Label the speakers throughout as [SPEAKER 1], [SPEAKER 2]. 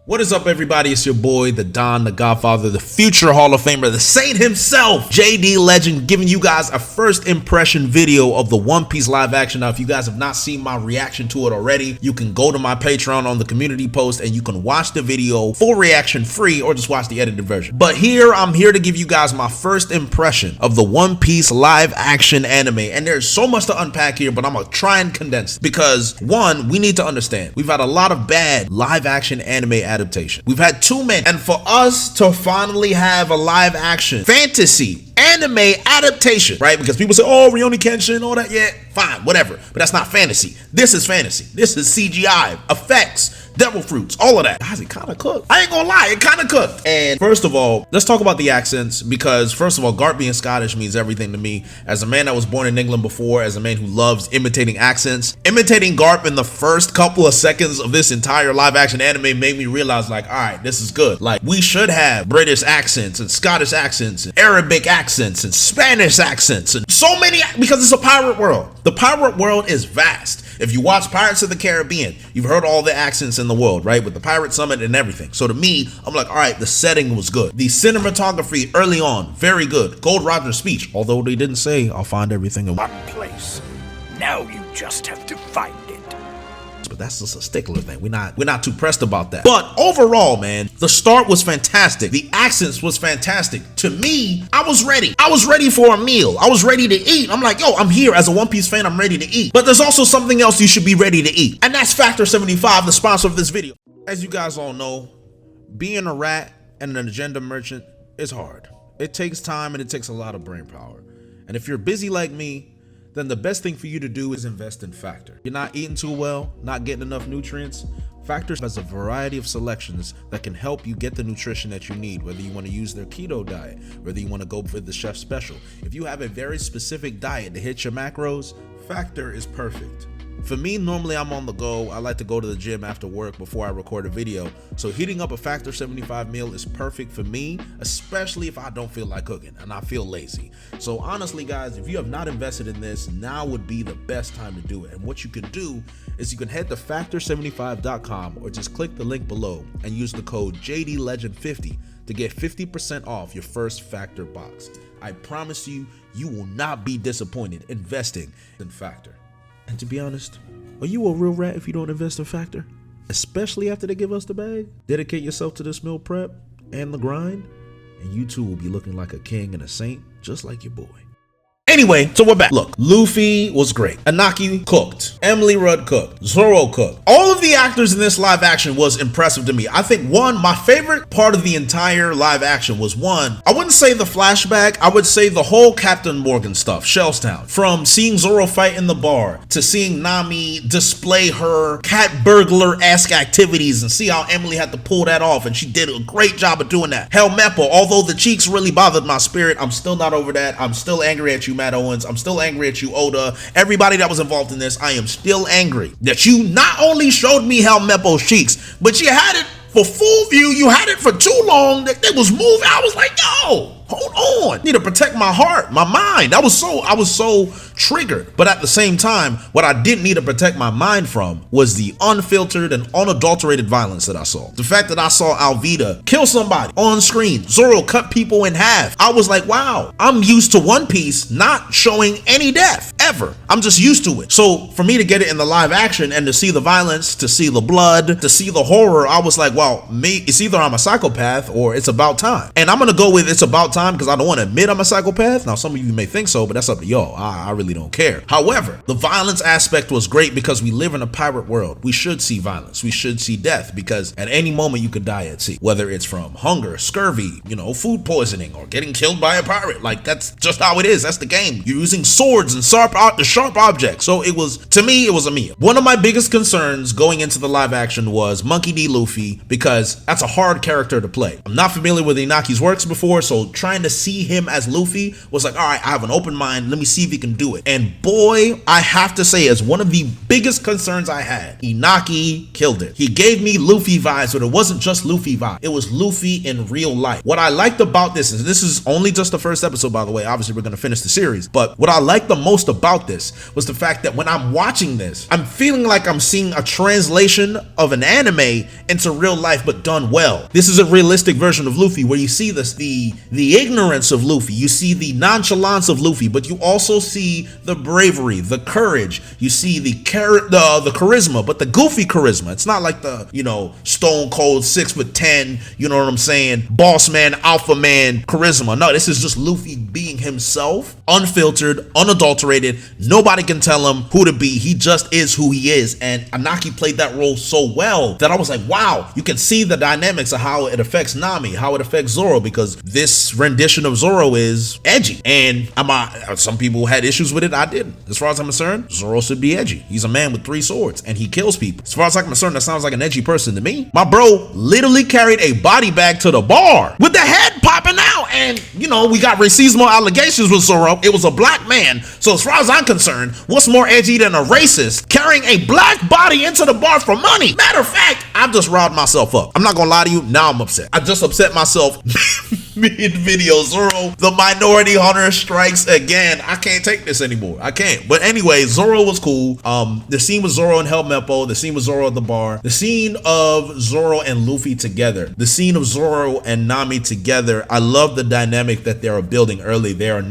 [SPEAKER 1] What is up, everybody? It's your boy, the Don, the Godfather, the future Hall of Famer, the Saint himself, JD Legend, giving you guys a first impression video of the One Piece live action. Now, if you guys have not seen my reaction to it already, you can go to my Patreon on the community post and you can watch the video full reaction free or just watch the edited version. But here, I'm here to give you guys my first impression of the One Piece live action anime. And there's so much to unpack here, but I'm gonna try and condense it because, one, we need to understand, we've had a lot of bad live action anime adaptation. We've had too many, and for us to finally have a live action fantasy anime adaptation, right? Because people say, oh, Rurouni Kenshin, all that, yeah, fine, whatever, but that's not fantasy. This is fantasy. This is CGI, effects, devil fruits, all of that. Guys, it kind of cooked. I ain't gonna lie, it kind of cooked. And first of all, let's talk about the accents, because first of all, Garp being Scottish means everything to me. As a man that was born in England before, as a man who loves imitating accents, imitating Garp in the first couple of seconds of this entire live action anime made me realize, like, all right, this is good. Like, we should have British accents and Scottish accents and Arabic accents and Spanish accents and so many, because it's a pirate world. The pirate world is vast. If you watch Pirates of the Caribbean, you've heard all the accents in the world, right? With the Pirate Summit and everything. So to me, I'm like, all right, the setting was good. The cinematography early on, very good. Gold Roger's speech, although they didn't say, I'll find everything in one
[SPEAKER 2] place. Now you just have to find it.
[SPEAKER 1] But that's just a stickler thing. We're not too pressed about that. But overall, man, the start was fantastic. The accents was fantastic. To me, I was ready. I was ready for a meal. I was ready to eat. I'm like, yo, I'm here as a One Piece fan. I'm ready to eat. But there's also something else you should be ready to eat. And that's Factor 75, the sponsor of this video. As you guys all know, being a rat and an agenda merchant is hard. It takes time and it takes a lot of brain power. And if you're busy like me, then the best thing for you to do is invest in Factor. You're not eating too well, not getting enough nutrients. Factor has a variety of selections that can help you get the nutrition that you need, whether you want to use their keto diet, whether you want to go for the chef special. If you have a very specific diet to hit your macros, Factor is perfect. For me, normally I'm on the go. I like to go to the gym after work before I record a video. So heating up a Factor 75 meal is perfect for me, especially if I don't feel like cooking and I feel lazy. So honestly, guys, if you have not invested in this, now would be the best time to do it. And what you can do is you can head to factor75.com or just click the link below and use the code JDLegend50 to get 50% off your first Factor box. I promise you, you will not be disappointed investing in Factor. And to be honest, are you a real rat if you don't invest in Factor? Especially after they give us the bag? Dedicate yourself to this meal prep and the grind, and you too will be looking like a king and a saint, just like your boy. Anyway, so we're back. Look, Luffy was great. Anaki cooked. Emily Rudd cooked. Zoro cooked. All of the actors in this live action was impressive to me. I think my favorite part of the entire live action was I wouldn't say the flashback, I would say the whole Captain Morgan stuff, Shellstown. From seeing Zoro fight in the bar, to seeing Nami display her cat burglar-esque activities and see how Emily had to pull that off, and she did a great job of doing that. Helmeppo, although the cheeks really bothered my spirit, I'm still not over that. I'm still angry at you, Matt Owens. I'm still angry at you, Oda. Everybody that was involved in this, I am still angry that you not only showed me Helmeppo's cheeks, but you had it for full view. You had it for too long that it was moving. I was like, yo, hold on. I need to protect my heart, my mind. I was so triggered. But at the same time, what I didn't need to protect my mind from was the unfiltered and unadulterated violence that I saw. The fact that I saw Alvida kill somebody on screen, Zoro cut people in half. I was like, wow, I'm used to One Piece not showing any death ever. I'm just used to it. So for me to get it in the live action and to see the violence, to see the blood, to see the horror, I was like, well, it's either I'm a psychopath or it's about time. And I'm gonna go with it's about time because I don't want to admit I'm a psychopath. Now, some of you may think so, but that's up to y'all. I really don't care. However, the violence aspect was great because we live in a pirate world. We should see violence. We should see death because at any moment you could die at sea, whether it's from hunger, scurvy, food poisoning, or getting killed by a pirate. Like, that's just how it is. That's the game. You're using swords and sharp objects. So to me, it was a meal. One of my biggest concerns going into the live action was Monkey D. Luffy, because that's a hard character to play. I'm not familiar with Inaki's works before, so trying to see him as Luffy was like, all right, I have an open mind. Let me see if he can do do it. And boy, I have to say, as one of the biggest concerns I had, Inaki killed it. He gave me Luffy vibes, but it wasn't just Luffy vibes. It was Luffy in real life. What I liked about this is only just the first episode, by the way. Obviously, we're going to finish the series. But what I liked the most about this was the fact that when I'm watching this, I'm feeling like I'm seeing a translation of an anime into real life, but done well. This is a realistic version of Luffy where you see this, the ignorance of Luffy, you see the nonchalance of Luffy, but you also see the bravery, the courage, you see the charisma, but the goofy charisma. It's not like the, stone cold 6'10", you know what I'm saying, boss man, alpha man charisma. No, this is just Luffy being himself, unfiltered, unadulterated. Nobody can tell him who to be. He just is who he is. And Inaki played that role so well that I was like, wow, you can see the dynamics of how it affects Nami, how it affects Zoro, because this rendition of Zoro is edgy. And some people had issues with it. I didn't. As far as I'm concerned, Zoro should be edgy. He's a man with 3 swords and he kills people. As far as I'm concerned, that sounds like an edgy person to me. My bro literally carried a body bag to the bar with the head popping out. And, we got racism allegations with Zoro. It was a black man. So as far as I'm concerned, what's more edgy than a racist carrying a black body into the bar for money? Matter of fact, I've just riled myself up. I'm not gonna lie to you. Now I'm upset. I just upset myself mid-video. Zoro, the minority hunter strikes again. I can't take this anymore. I can't. But anyway, Zoro was cool. The scene with Zoro and Helmeppo, the scene with Zoro at the bar, the scene of Zoro and Luffy together, the scene of Zoro and Nami together. I love the dynamic that they're building early. They're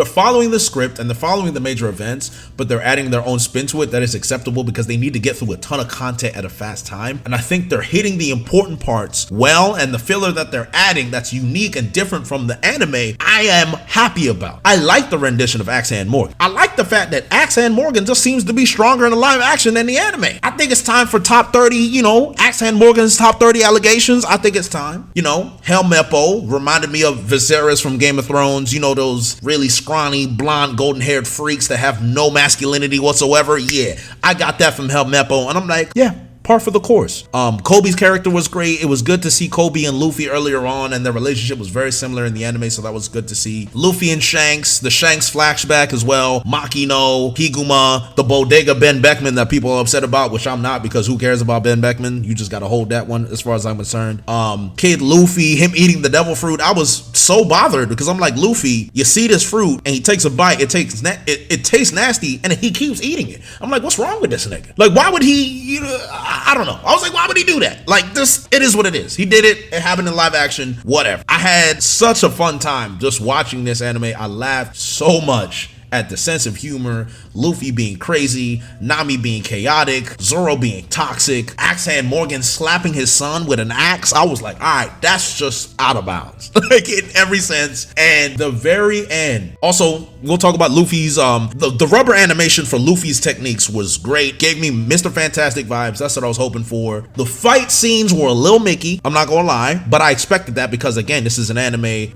[SPEAKER 1] following the script and they're following the major events, but they're adding their own spin to it that is acceptable because they need to get through a ton of content at a fast time. And I think they're hitting the important parts well, and the filler that they're adding that's unique and different from the anime, I am happy about. I like the rendition of Axe Hand Morgan. I like the fact that Axe Hand Morgan just seems to be stronger in the live action than the anime. I think it's time for top 30, Axe Hand Morgan's top 30 allegations. I think it's time. Helmeppo reminded me of Viserys from Game of Thrones, those really scrawny, blonde, golden-haired freaks that have no masculinity whatsoever. Yeah, I got that from Helmeppo, and I'm like, yeah, par for the course. Kobe's character was great. It was good to see Kobe and Luffy earlier on, and their relationship was very similar in the anime, so that was good to see. Luffy and Shanks, the Shanks flashback as well, Makino, Higuma, the bodega Ben Beckman that people are upset about, which I'm not, because who cares about Ben Beckman? You just gotta hold that one as far as I'm concerned. Kid Luffy, him eating the devil fruit, I was so bothered because I'm like, Luffy, you see this fruit and he takes a bite, it tastes nasty, and he keeps eating it. I'm like, what's wrong with this nigga? Like, why would he, I don't know. I was like, why would he do that? Like, this, it is what it is. He did it. It happened in live action. Whatever. I had such a fun time just watching this anime. I laughed so much at the sense of humor, Luffy being crazy, Nami being chaotic, Zoro being toxic, Axe Hand Morgan slapping his son with an axe. I was like, all right, that's just out of bounds, like in every sense. And the very end, also, we'll talk about Luffy's, the rubber animation for Luffy's techniques was great. Gave me Mr. Fantastic vibes. That's what I was hoping for. The fight scenes were a little Mickey, I'm not gonna lie, but I expected that because, again, this is an anime,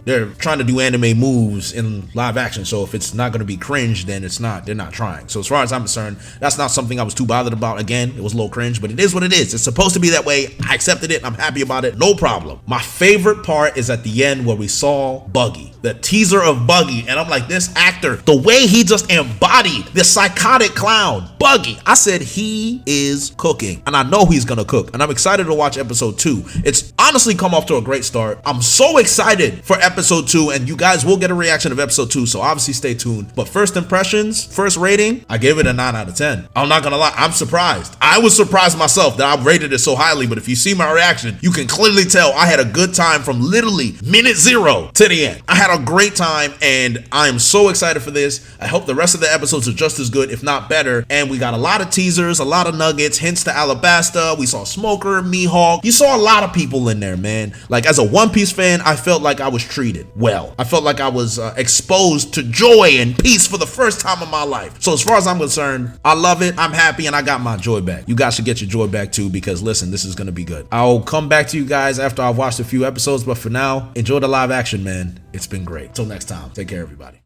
[SPEAKER 1] they're trying to do anime moves in live action. So if it's not going to be cringe, then they're not trying. So as far as I'm concerned, that's not something I was too bothered about. Again, it was a little cringe, but it is what it is. It's supposed to be that way. I accepted it. I'm happy about it. No problem. My favorite part is at the end where we saw Buggy, the teaser of Buggy. And I'm like, this actor, the way he just embodied this psychotic clown, Buggy. I said, he is cooking, and I know he's going to cook. And I'm excited to watch episode 2. It's honestly come off to a great start. I'm so excited for episode 2, and you guys will get a reaction of episode 2. So obviously stay tuned. But first impressions, first rating, I gave it a 9 out of 10. I'm not gonna lie, I'm surprised. I was surprised myself that I rated it so highly, but if you see my reaction, you can clearly tell I had a good time from literally minute 0 to the end. I had a great time, and I am so excited for this. I hope the rest of the episodes are just as good, if not better. And we got a lot of teasers, a lot of nuggets, hints to Alabasta. We saw Smoker, Mihawk. You saw a lot of people in there, man. Like, as a One Piece fan, I felt like I was treated well. I felt like I was exposed to joy and peace for the first time in my life. So as far as I'm concerned, I love it. I'm happy, and I got my joy back. You guys should get your joy back too, because listen, this is gonna be good. I'll come back to you guys after I've watched a few episodes, but for now, enjoy the live action, man. It's been great. Till next time, take care, everybody.